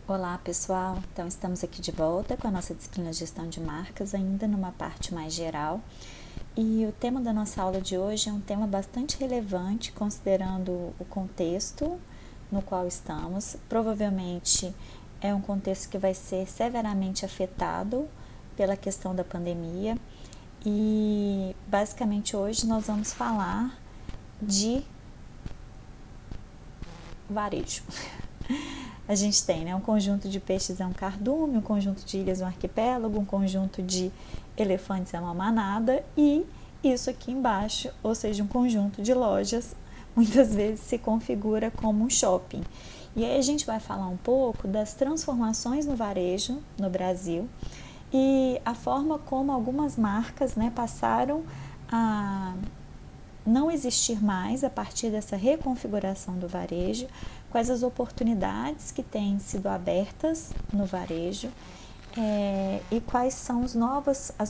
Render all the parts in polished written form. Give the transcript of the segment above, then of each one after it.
Olá pessoal, então estamos aqui de volta com a nossa disciplina de gestão de marcas, ainda numa parte mais geral. E o tema da nossa aula de hoje é um tema bastante relevante, considerando o contexto no qual estamos. Provavelmente é um contexto que vai ser severamente afetado pela questão da pandemia. E basicamente hoje nós vamos falar de varejo. A gente tem, um conjunto de peixes é um cardume, um conjunto de ilhas é um arquipélago, um conjunto de elefantes é uma manada e isso aqui embaixo, ou seja, um conjunto de lojas, muitas vezes se configura como um shopping. E aí a gente vai falar um pouco das transformações no varejo no Brasil e a forma como algumas marcas, passaram a não existir mais a partir dessa reconfiguração do varejo, quais as oportunidades que têm sido abertas no varejo e quais são as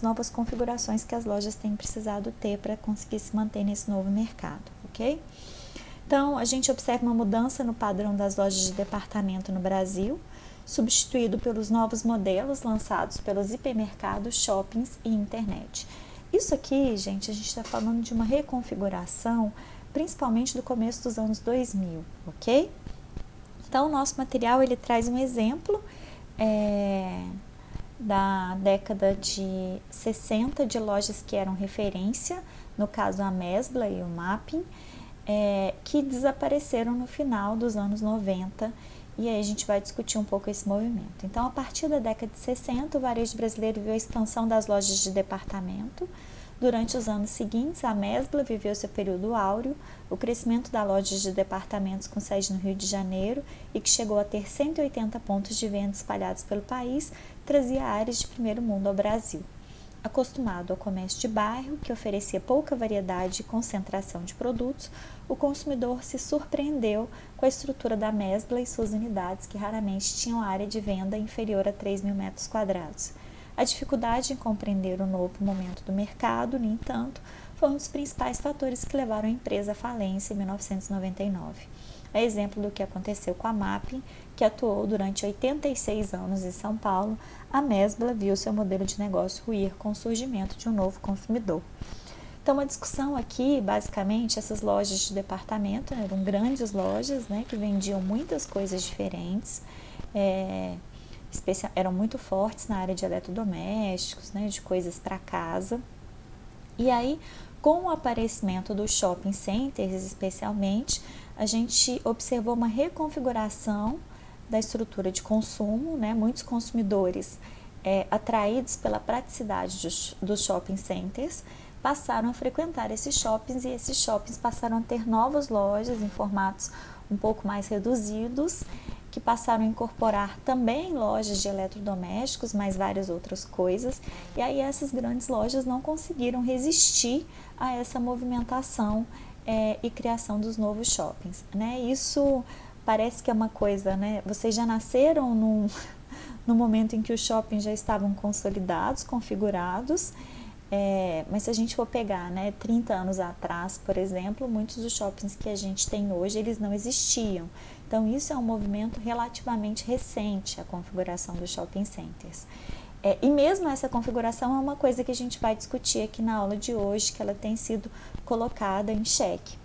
novas configurações que as lojas têm precisado ter para conseguir se manter nesse novo mercado, ok? Então, a gente observa uma mudança no padrão das lojas de departamento no Brasil, substituído pelos novos modelos lançados pelos hipermercados, shoppings e internet. Isso aqui, gente, a gente está falando de uma reconfiguração, principalmente do começo dos anos 2000, ok? Então, o nosso material, ele traz um exemplo da década de 60 de lojas que eram referência, no caso a Mesbla e o Mapping, que desapareceram no final dos anos 90, e aí a gente vai discutir um pouco esse movimento. Então, a partir da década de 60, o varejo brasileiro viu a expansão das lojas de departamento. Durante os anos seguintes, a Mesbla viveu seu período áureo, o crescimento da loja de departamentos com sede no Rio de Janeiro e que chegou a ter 180 pontos de venda espalhados pelo país, trazia áreas de primeiro mundo ao Brasil. Acostumado ao comércio de bairro, que oferecia pouca variedade e concentração de produtos, o consumidor se surpreendeu com a estrutura da Mesbla e suas unidades, que raramente tinham área de venda inferior a 3.000 metros quadrados. A dificuldade em compreender o novo momento do mercado, no entanto, foi um dos principais fatores que levaram a empresa à falência em 1999. É exemplo do que aconteceu com a Mapping, que atuou durante 86 anos em São Paulo, a Mesbla viu seu modelo de negócio ruir com o surgimento de um novo consumidor. Então, a discussão aqui, basicamente, essas lojas de departamento eram grandes lojas, que vendiam muitas coisas diferentes, eram muito fortes na área de eletrodomésticos, de coisas para casa. E aí, com o aparecimento dos shopping centers, especialmente, a gente observou uma reconfiguração da estrutura de consumo, muitos consumidores atraídos pela praticidade dos shopping centers passaram a frequentar esses shoppings e esses shoppings passaram a ter novas lojas em formatos um pouco mais reduzidos, que passaram a incorporar também lojas de eletrodomésticos, mais várias outras coisas, e aí essas grandes lojas não conseguiram resistir a essa movimentação e criação dos novos shoppings, Isso parece que é uma coisa, vocês já nasceram no momento em que os shoppings já estavam consolidados, configurados, mas se a gente for pegar 30 anos atrás, por exemplo, muitos dos shoppings que a gente tem hoje, eles não existiam. Então, isso é um movimento relativamente recente, a configuração dos shopping centers. E mesmo essa configuração é uma coisa que a gente vai discutir aqui na aula de hoje, que ela tem sido colocada em xeque,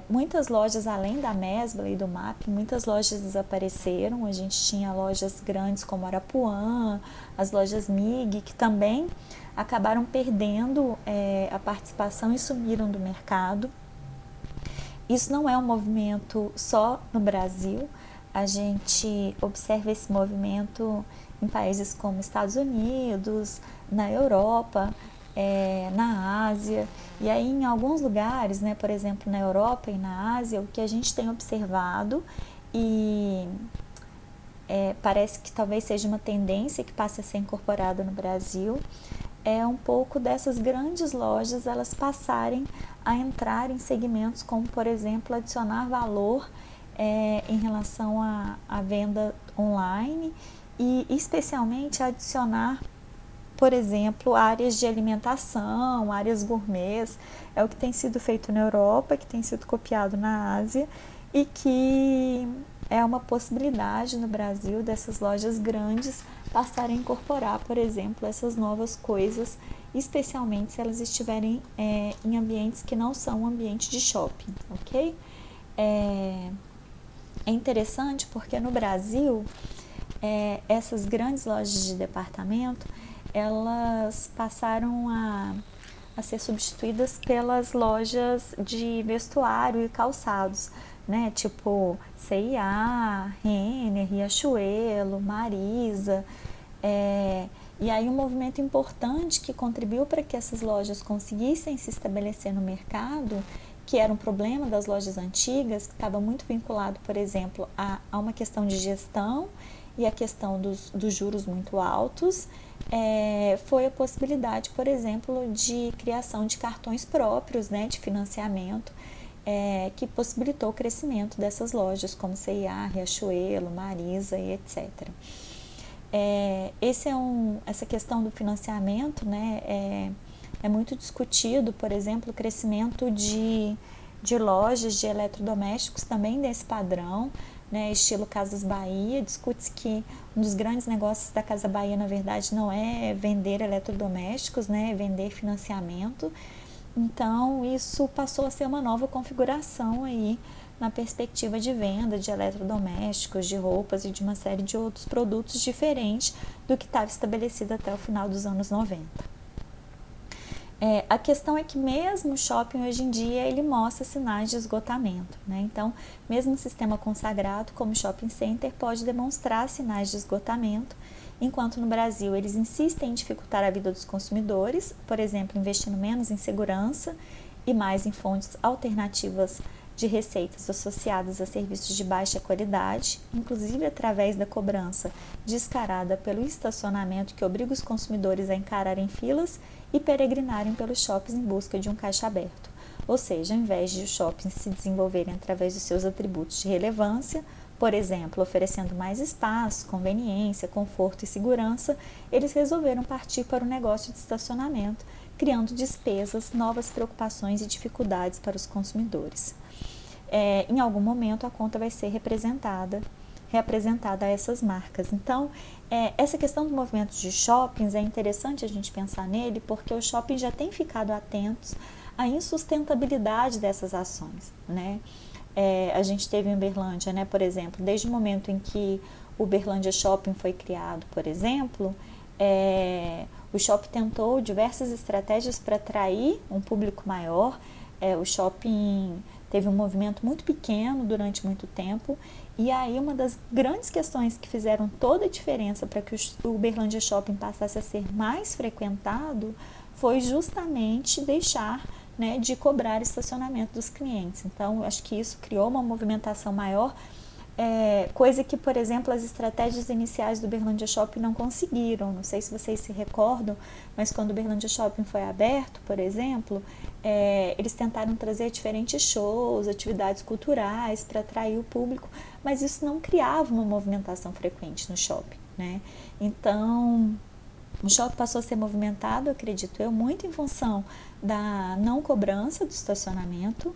muitas lojas, além da Mesbla e do MAP, muitas lojas desapareceram. A gente tinha lojas grandes como Arapuã, as lojas MIG, que também acabaram perdendo a participação e sumiram do mercado. Isso não é um movimento só no Brasil, a gente observa esse movimento em países como Estados Unidos, na Europa, na Ásia, e aí em alguns lugares, por exemplo na Europa e na Ásia, o que a gente tem observado e parece que talvez seja uma tendência que passe a ser incorporada no Brasil, é um pouco dessas grandes lojas elas passarem a entrar em segmentos como, por exemplo, adicionar valor em relação à venda online e especialmente adicionar, por exemplo, áreas de alimentação, áreas gourmets. É o que tem sido feito na Europa, que tem sido copiado na Ásia e que é uma possibilidade no Brasil dessas lojas grandes passarem a incorporar, por exemplo, essas novas coisas, especialmente se elas estiverem em ambientes que não são um ambiente de shopping, ok? É interessante porque no Brasil, essas grandes lojas de departamento, elas passaram a ser substituídas pelas lojas de vestuário e calçados, né? Tipo C&A, Renner, Riachuelo, Marisa. E aí um movimento importante que contribuiu para que essas lojas conseguissem se estabelecer no mercado, que era um problema das lojas antigas, que estava muito vinculado, por exemplo, a uma questão de gestão e a questão dos juros muito altos, foi a possibilidade, por exemplo, de criação de cartões próprios, né, de financiamento, que possibilitou o crescimento dessas lojas como C&A, Riachuelo, Marisa e etc. Essa questão do financiamento, né, é muito discutido, por exemplo, o crescimento de lojas de eletrodomésticos também desse padrão, né, estilo Casas Bahia. Discute-se que um dos grandes negócios da Casa Bahia, na verdade, não é vender eletrodomésticos, né, é vender financiamento. Então, isso passou a ser uma nova configuração aí na perspectiva de venda de eletrodomésticos, de roupas e de uma série de outros produtos diferentes do que estava estabelecido até o final dos anos 90. A questão é que mesmo o shopping hoje em dia ele mostra sinais de esgotamento, né? Então, mesmo um sistema consagrado como o shopping center pode demonstrar sinais de esgotamento, enquanto no Brasil eles insistem em dificultar a vida dos consumidores, por exemplo, investindo menos em segurança e mais em fontes alternativas de receitas associadas a serviços de baixa qualidade, inclusive através da cobrança descarada pelo estacionamento que obriga os consumidores a encararem filas e peregrinarem pelos shoppings em busca de um caixa aberto. Ou seja, ao invés de os shoppings se desenvolverem através dos seus atributos de relevância, por exemplo, oferecendo mais espaço, conveniência, conforto e segurança, eles resolveram partir para o negócio de estacionamento, criando despesas, novas preocupações e dificuldades para os consumidores. Em algum momento a conta vai ser reapresentada a essas marcas. Então, essa questão do movimento de shoppings é interessante a gente pensar nele, porque os shoppings já têm ficado atentos à insustentabilidade dessas ações, né? A gente teve em Uberlândia, né, por exemplo, desde o momento em que o Uberlândia Shopping foi criado, por exemplo, o shopping tentou diversas estratégias para atrair um público maior. O shopping teve um movimento muito pequeno durante muito tempo, e aí uma das grandes questões que fizeram toda a diferença para que o Uberlândia Shopping passasse a ser mais frequentado foi justamente deixar, né, de cobrar estacionamento dos clientes. Então, acho que isso criou uma movimentação maior, coisa que, por exemplo, as estratégias iniciais do Uberlândia Shopping não conseguiram. Não sei se vocês se recordam, mas quando o Uberlândia Shopping foi aberto, por exemplo, eles tentaram trazer diferentes shows, atividades culturais para atrair o público, mas isso não criava uma movimentação frequente no shopping, né? Então, o shopping passou a ser movimentado, acredito eu, muito em função da não cobrança do estacionamento,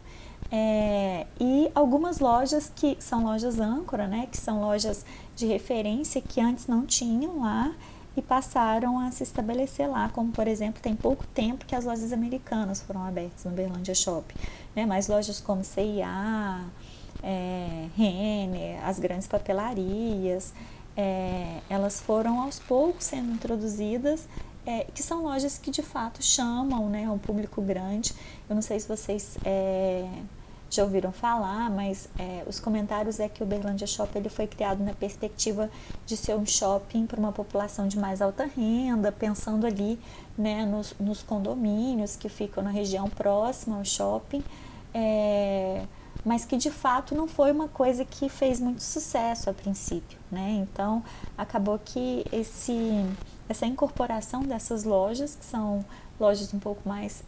e algumas lojas que são lojas âncora, né, que são lojas de referência que antes não tinham lá e passaram a se estabelecer lá, como por exemplo, tem pouco tempo que as lojas americanas foram abertas no Uberlândia Shopping, né, mas lojas como C&A, Renner, as grandes papelarias, elas foram aos poucos sendo introduzidas, que são lojas que de fato chamam, né, um público grande. Eu não sei se vocês já ouviram falar, mas os comentários é que o Uberlândia Shopping ele foi criado na perspectiva de ser um shopping para uma população de mais alta renda, pensando ali, né, nos condomínios que ficam na região próxima ao shopping, mas que de fato não foi uma coisa que fez muito sucesso a princípio, né? Então acabou que essa incorporação dessas lojas, que são lojas um pouco mais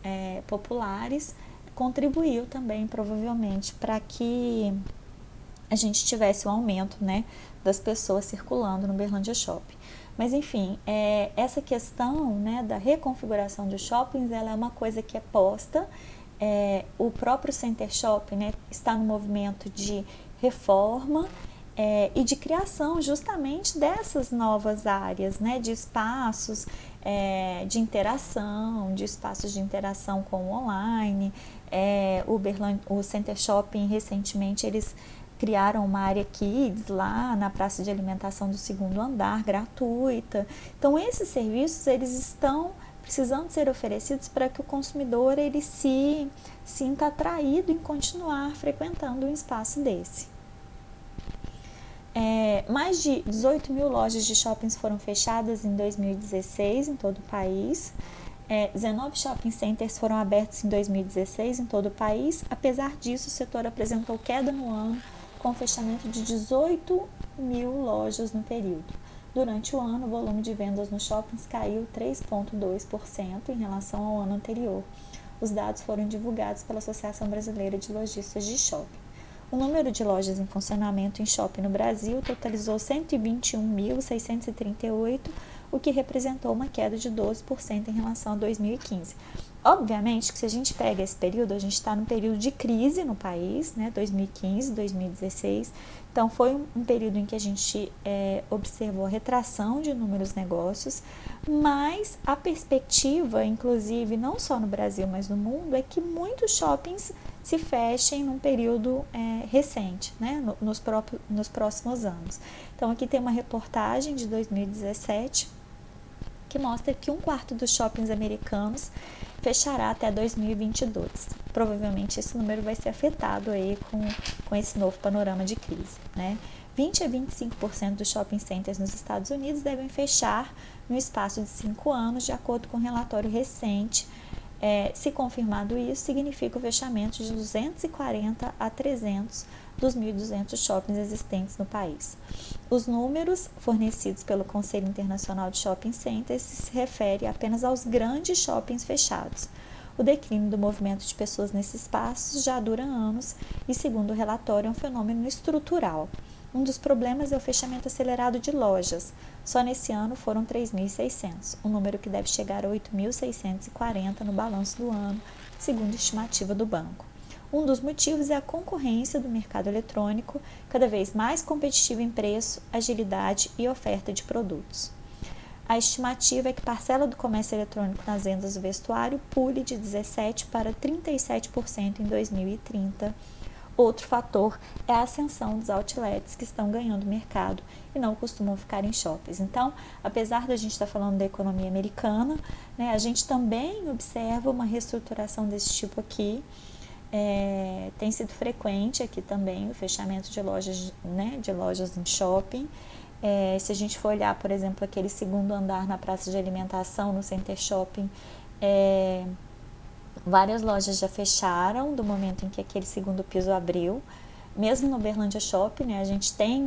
populares, contribuiu também provavelmente para que a gente tivesse um aumento, né, das pessoas circulando no Uberlândia Shopping. Mas enfim, essa questão, né, da reconfiguração dos shoppings, ela é uma coisa que é posta. O próprio Center Shopping, né, está no movimento de reforma e de criação justamente dessas novas áreas, né, de espaços de interação, de espaços de interação com o online. O Center Shopping, recentemente, eles criaram uma área Kids lá na praça de alimentação do segundo andar, gratuita. Então, esses serviços, eles estão precisando ser oferecidos para que o consumidor ele se sinta atraído em continuar frequentando um espaço desse. Mais de 18 mil lojas de shoppings foram fechadas em 2016 em todo o país. 19 shopping centers foram abertos em 2016 em todo o país. Apesar disso, o setor apresentou queda no ano, com o fechamento de 18 mil lojas no período. Durante o ano, o volume de vendas nos shoppings caiu 3,2% em relação ao ano anterior. Os dados foram divulgados pela Associação Brasileira de Lojistas de Shopping. O número de lojas em funcionamento em shopping no Brasil totalizou 121.638, o que representou uma queda de 12% em relação a 2015. Obviamente que se a gente pega esse período, a gente está num período de crise no país, né, 2015, 2016, então foi um período em que a gente observou a retração de inúmeros negócios, mas a perspectiva, inclusive, não só no Brasil, mas no mundo, é que muitos shoppings se fechem num período recente, né, nos próximos anos. Então, aqui tem uma reportagem de 2017 que mostra que 1/4 dos shoppings americanos fechará até 2022. Provavelmente esse número vai ser afetado aí com esse novo panorama de crise, né? 20 a 25% dos shopping centers nos Estados Unidos devem fechar no espaço de 5 anos, de acordo com um relatório recente. Se confirmado isso, significa o fechamento de 240 a 300 dos 1.200 shoppings existentes no país. Os números fornecidos pelo Conselho Internacional de Shopping Centers se refere apenas aos grandes shoppings fechados. O declínio do movimento de pessoas nesses espaços já dura anos e, segundo o relatório, é um fenômeno estrutural. Um dos problemas é o fechamento acelerado de lojas. Só nesse ano foram 3.600, um número que deve chegar a 8.640 no balanço do ano, segundo a estimativa do banco. Um dos motivos é a concorrência do mercado eletrônico, cada vez mais competitivo em preço, agilidade e oferta de produtos. A estimativa é que a parcela do comércio eletrônico nas vendas do vestuário pule de 17% para 37% em 2030. Outro fator é a ascensão dos outlets, que estão ganhando mercado e não costumam ficar em shoppings. Então, apesar da gente estar falando da economia americana, né, a gente também observa uma reestruturação desse tipo aqui. Tem sido frequente aqui também o fechamento de lojas, né, de lojas em shopping. Se a gente for olhar, por exemplo, aquele segundo andar na praça de alimentação, no Center Shopping, várias lojas já fecharam do momento em que aquele segundo piso abriu. Mesmo no Uberlândia Shopping, né, a gente tem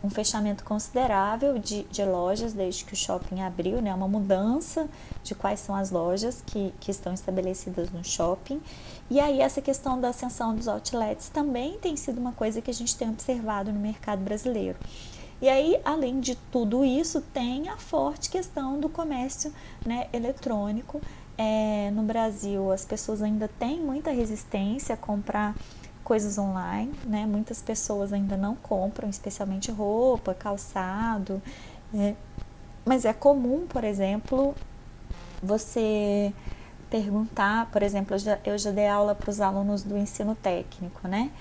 um fechamento considerável de lojas desde que o shopping abriu, né, uma mudança de quais são as lojas que estão estabelecidas no shopping. E aí essa questão da ascensão dos outlets também tem sido uma coisa que a gente tem observado no mercado brasileiro. E aí, além de tudo isso, tem a forte questão do comércio, né, eletrônico. No Brasil, as pessoas ainda têm muita resistência a comprar coisas online, né? Muitas pessoas ainda não compram, especialmente roupa, calçado, mas é comum, por exemplo, você perguntar, por exemplo, eu já dei aula para os alunos do ensino técnico, né?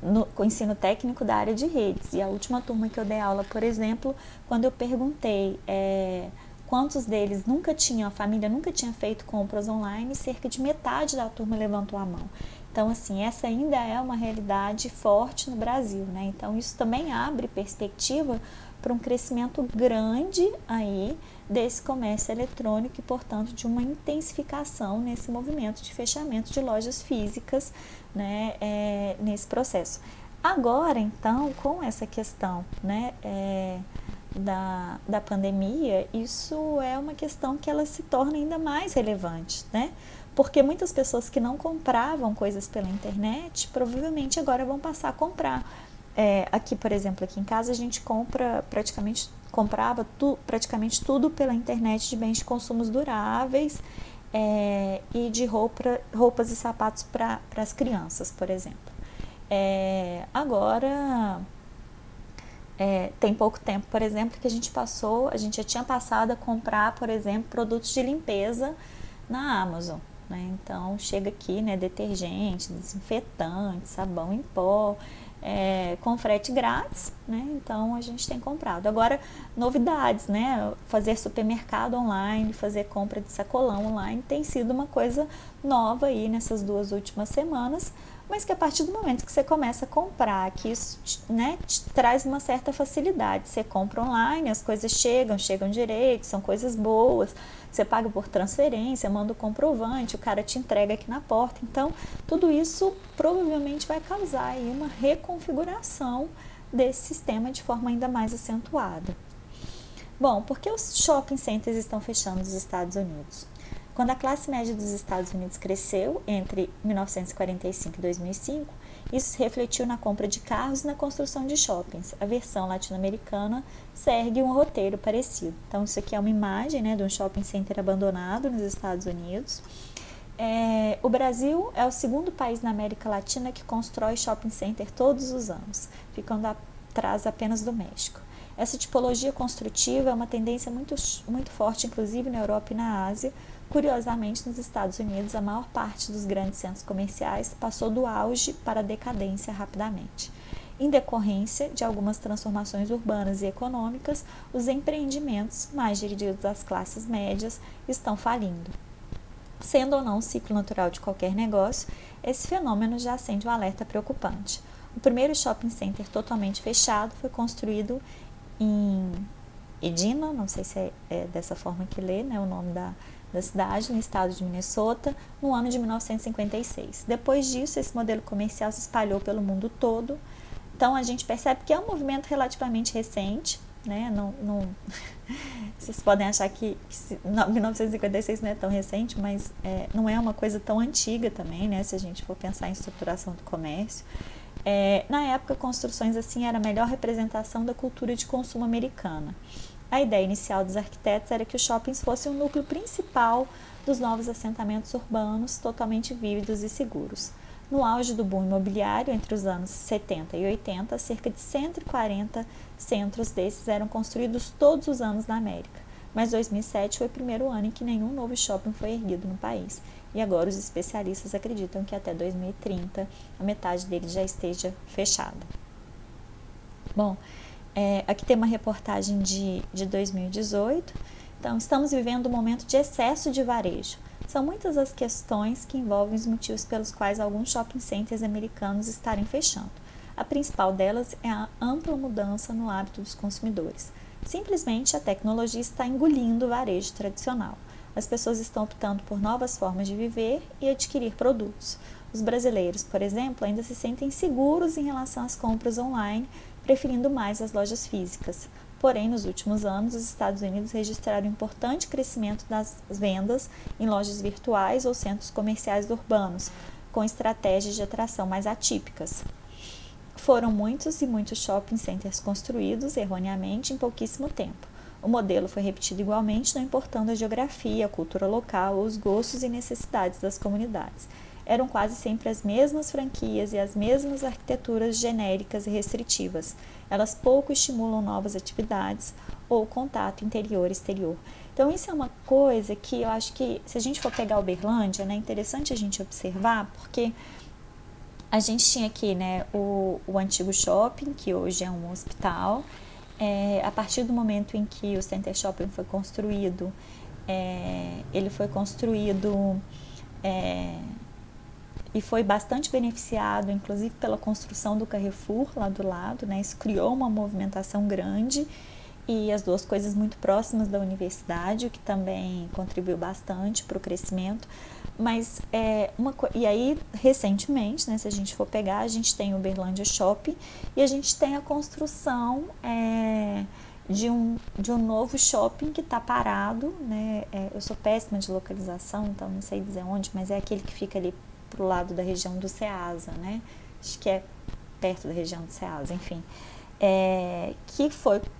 No ensino técnico da área de redes, e a última turma que eu dei aula, por exemplo, quando eu perguntei quantos deles a família nunca tinha feito compras online, cerca de metade da turma levantou a mão. Então, assim, essa ainda é uma realidade forte no Brasil, né? Então, isso também abre perspectiva para um crescimento grande aí desse comércio eletrônico e, portanto, de uma intensificação nesse movimento de fechamento de lojas físicas, né, nesse processo. Agora, então, com essa questão, né, da pandemia, isso é uma questão que ela se torna ainda mais relevante, né? Porque muitas pessoas que não compravam coisas pela internet, provavelmente agora vão passar a comprar. Aqui, por exemplo, aqui em casa a gente comprava praticamente tudo pela internet de bens de consumos duráveis e de roupas e sapatos para as crianças, por exemplo. Agora, tem pouco tempo, por exemplo, que a gente já tinha passado a comprar, por exemplo, produtos de limpeza na Amazon, né? Então chega aqui, né, detergente, desinfetante, sabão em pó, com frete grátis, né? Então a gente tem comprado. Agora, novidades, né? Fazer supermercado online, fazer compra de sacolão online tem sido uma coisa nova aí nessas 2 últimas semanas, mas que a partir do momento que você começa a comprar, que isso, né, te traz uma certa facilidade. Você compra online, as coisas chegam direito, são coisas boas, você paga por transferência, manda o comprovante, o cara te entrega aqui na porta. Então, tudo isso provavelmente vai causar aí uma reconfiguração desse sistema de forma ainda mais acentuada. Bom, por que os shopping centers estão fechando nos Estados Unidos? Quando a classe média dos Estados Unidos cresceu entre 1945 e 2005, isso se refletiu na compra de carros e na construção de shoppings. A versão latino-americana segue um roteiro parecido. Então, isso aqui é uma imagem, né, de um shopping center abandonado nos Estados Unidos. O Brasil é o segundo país na América Latina que constrói shopping center todos os anos, ficando atrás apenas do México. Essa tipologia construtiva é uma tendência muito forte, inclusive na Europa e na Ásia. Curiosamente, nos Estados Unidos, a maior parte dos grandes centros comerciais passou do auge para a decadência rapidamente. Em decorrência de algumas transformações urbanas e econômicas, os empreendimentos mais dirigidos às classes médias estão falindo. Sendo ou não o ciclo natural de qualquer negócio, esse fenômeno já acende um alerta preocupante. O primeiro shopping center totalmente fechado foi construído em Edina, não sei se é dessa forma que lê, né, o nome da cidade, no estado de Minnesota, no ano de 1956. Depois disso, esse modelo comercial se espalhou pelo mundo todo. Então, a gente percebe que é um movimento relativamente recente, né? Vocês podem achar que 1956 não é tão recente, mas não é uma coisa tão antiga também, né? Se a gente for pensar em estruturação do comércio. Na época, construções assim era a melhor representação da cultura de consumo americana. A ideia inicial dos arquitetos era que os shoppings fossem o núcleo principal dos novos assentamentos urbanos, totalmente vívidos e seguros. No auge do boom imobiliário, entre os anos 70 e 80, cerca de 140 centros desses eram construídos todos os anos na América. Mas 2007 foi o primeiro ano em que nenhum novo shopping foi erguido no país. E agora os especialistas acreditam que até 2030 a metade dele já esteja fechada. Bom, aqui tem uma reportagem de 2018. Então, estamos vivendo um momento de excesso de varejo. São muitas as questões que envolvem os motivos pelos quais alguns shopping centers americanos estarem fechando. A principal delas é a ampla mudança no hábito dos consumidores. Simplesmente a tecnologia está engolindo o varejo tradicional. As pessoas estão optando por novas formas de viver e adquirir produtos. Os brasileiros, por exemplo, ainda se sentem seguros em relação às compras online, preferindo mais as lojas físicas. Porém, nos últimos anos, os Estados Unidos registraram um importante crescimento das vendas em lojas virtuais ou centros comerciais urbanos, com estratégias de atração mais atípicas. Foram muitos e muitos shopping centers construídos erroneamente em pouquíssimo tempo. O modelo foi repetido igualmente, não importando a geografia, a cultura local ou os gostos e necessidades das comunidades. Eram quase sempre as mesmas franquias e as mesmas arquiteturas genéricas e restritivas. Elas pouco estimulam novas atividades ou contato interior-exterior. Então, isso é uma coisa que eu acho que, se a gente for pegar Uberlândia, né, é interessante a gente observar, porque a gente tinha aqui, né, o antigo shopping, que hoje é um hospital. A partir do momento em que o Center Shopping foi construído, ele foi construído e foi bastante beneficiado, inclusive pela construção do Carrefour lá do lado, né? Isso criou uma movimentação grande e as duas coisas muito próximas da universidade, o que também contribuiu bastante para o crescimento. Mas e aí recentemente, né, se a gente for pegar, a gente tem o Uberlândia Shopping e a gente tem a construção de um novo shopping que está parado, né? Eu sou péssima de localização, então não sei dizer onde, mas é aquele que fica ali pro lado da região do Ceasa, né? Acho que é perto da região do Ceasa, enfim. Que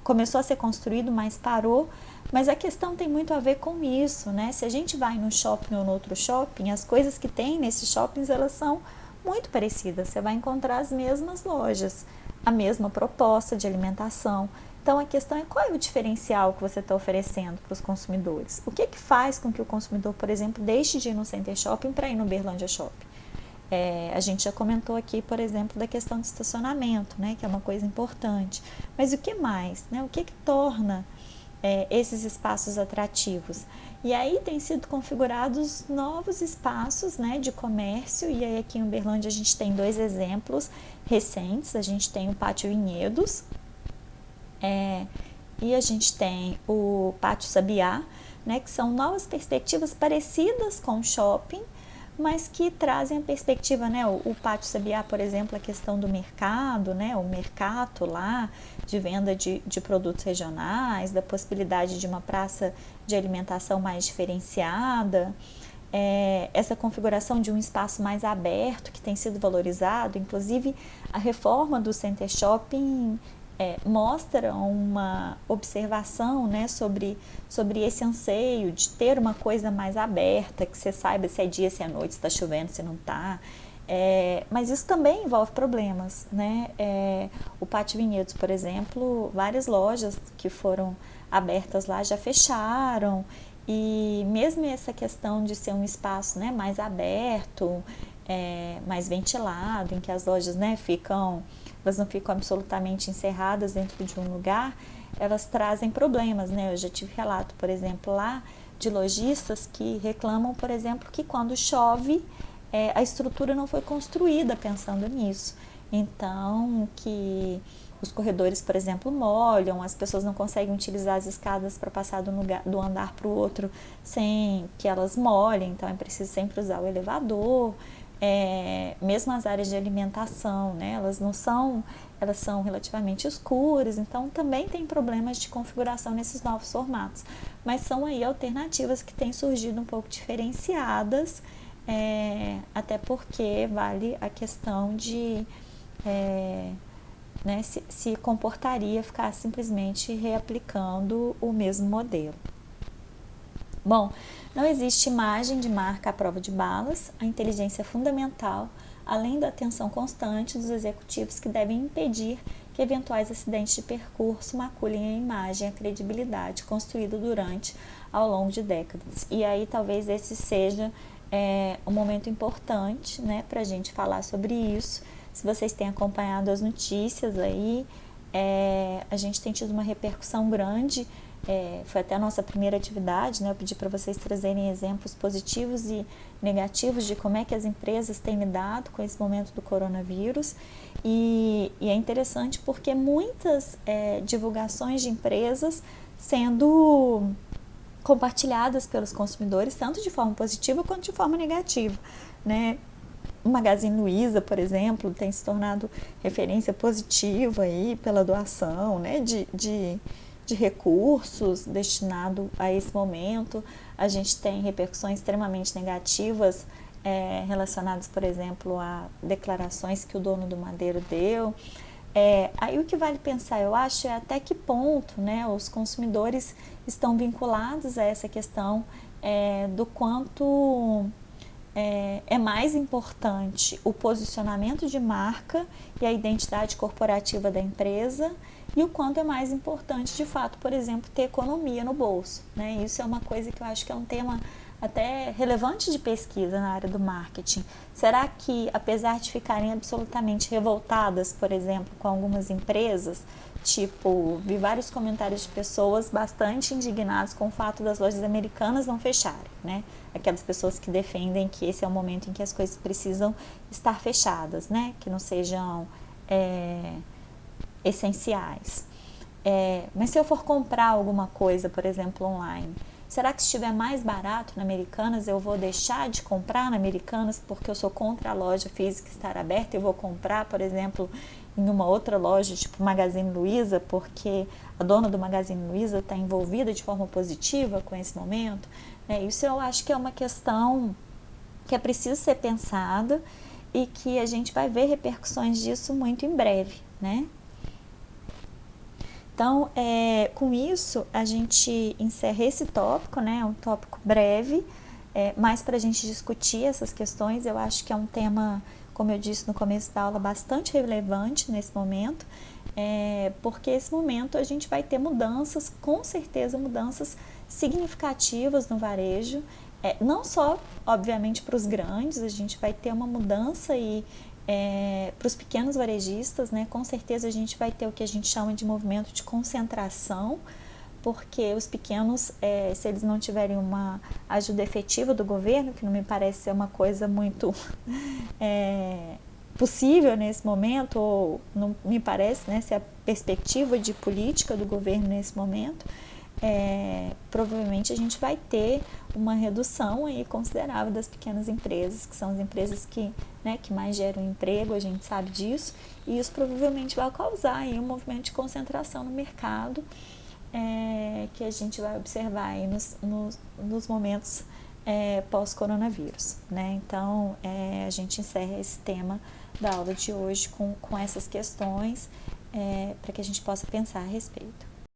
começou a ser construído, mas parou. Mas a questão tem muito a ver com isso, né? Se a gente vai num shopping ou no outro shopping, as coisas que tem nesses shoppings, elas são muito parecidas, você vai encontrar as mesmas lojas, a mesma proposta de alimentação. Então, a questão é qual é o diferencial que você está oferecendo para os consumidores. O que faz com que o consumidor, por exemplo, deixe de ir no Center Shopping para ir no Uberlândia Shopping? A gente já comentou aqui, por exemplo, da questão do estacionamento, né, que é uma coisa importante. Mas o que mais? Né? O que torna esses espaços atrativos? E aí tem sido configurados novos espaços, né, de comércio, e aí aqui em Uberlândia a gente tem 2 exemplos recentes. A gente tem o Pátio Vinhedos, e a gente tem o Pátio Sabiá, né, que são novas perspectivas parecidas com o shopping, mas que trazem a perspectiva, né, o Pátio Sabiá, por exemplo, a questão do mercado, né, o mercato lá, de venda de produtos regionais, da possibilidade de uma praça de alimentação mais diferenciada, essa configuração de um espaço mais aberto que tem sido valorizado. Inclusive a reforma do Center Shopping mostra uma observação, né, sobre esse anseio de ter uma coisa mais aberta, que você saiba se é dia, se é noite, se está chovendo, se não está. Mas isso também envolve problemas, né? O Pátio Vinhedos, por exemplo, várias lojas que foram abertas lá já fecharam, e mesmo essa questão de ser um espaço, né, mais aberto, mais ventilado, em que as lojas, né, elas não ficam absolutamente encerradas dentro de um lugar, elas trazem problemas, né? Eu já tive relato, por exemplo, lá de lojistas que reclamam, por exemplo, que quando chove, a estrutura não foi construída pensando nisso. Então, que os corredores, por exemplo, molham, as pessoas não conseguem utilizar as escadas para passar do andar para o outro sem que elas molhem, então é preciso sempre usar o elevador. Mesmo as áreas de alimentação, né, elas são relativamente escuras, então também tem problemas de configuração nesses novos formatos, mas são aí alternativas que têm surgido um pouco diferenciadas, até porque vale a questão de né, se comportaria ficar simplesmente reaplicando o mesmo modelo. Bom, não existe imagem de marca à prova de balas. A inteligência é fundamental, além da atenção constante dos executivos que devem impedir que eventuais acidentes de percurso maculem a imagem e a credibilidade construída ao longo de décadas. E aí talvez esse seja um momento importante, né, para a gente falar sobre isso. Se vocês têm acompanhado as notícias aí, a gente tem tido uma repercussão grande. Foi até a nossa primeira atividade, né? Eu pedi para vocês trazerem exemplos positivos e negativos de como é que as empresas têm lidado com esse momento do coronavírus, e é interessante porque muitas divulgações de empresas sendo compartilhadas pelos consumidores, tanto de forma positiva quanto de forma negativa, né? O Magazine Luiza, por exemplo, tem se tornado referência positiva aí pela doação, né, de recursos destinado a esse momento. A gente tem repercussões extremamente negativas relacionadas, por exemplo, a declarações que o dono do Madeiro deu. Aí o que vale pensar, eu acho, é até que ponto, né, os consumidores estão vinculados a essa questão do quanto é mais importante o posicionamento de marca e a identidade corporativa da empresa, e o quanto é mais importante, de fato, por exemplo, ter economia no bolso, né? Isso é uma coisa que eu acho que é um tema até relevante de pesquisa na área do marketing. Será que, apesar de ficarem absolutamente revoltadas, por exemplo, com algumas empresas, tipo, vi vários comentários de pessoas bastante indignadas com o fato das lojas americanas não fecharem, né? Aquelas pessoas que defendem que esse é o momento em que as coisas precisam estar fechadas, né? Que não sejam essenciais. Mas se eu for comprar alguma coisa, por exemplo, online, será que se estiver mais barato na Americanas, eu vou deixar de comprar na Americanas porque eu sou contra a loja física estar aberta e vou comprar, por exemplo, em uma outra loja, tipo Magazine Luiza, porque a dona do Magazine Luiza está envolvida de forma positiva com esse momento? Isso eu acho que é uma questão que é preciso ser pensada e que a gente vai ver repercussões disso muito em breve, né? Então, com isso, a gente encerra esse tópico, né? Um tópico breve, mas para a gente discutir essas questões. Eu acho que é um tema como eu disse no começo da aula, bastante relevante nesse momento, porque esse momento a gente vai ter mudanças, com certeza mudanças significativas no varejo, não só, obviamente, para os grandes, a gente vai ter uma mudança aí para os pequenos varejistas, né? Com certeza a gente vai ter o que a gente chama de movimento de concentração, porque os pequenos, se eles não tiverem uma ajuda efetiva do governo, que não me parece ser uma coisa muito possível nesse momento, ou não me parece, né, ser a perspectiva de política do governo nesse momento, provavelmente a gente vai ter uma redução aí considerável das pequenas empresas, que são as empresas que mais geram emprego, a gente sabe disso, e isso provavelmente vai causar aí um movimento de concentração no mercado, que a gente vai observar aí nos momentos pós-coronavírus, né? Então, a gente encerra esse tema da aula de hoje com essas questões, para que a gente possa pensar a respeito.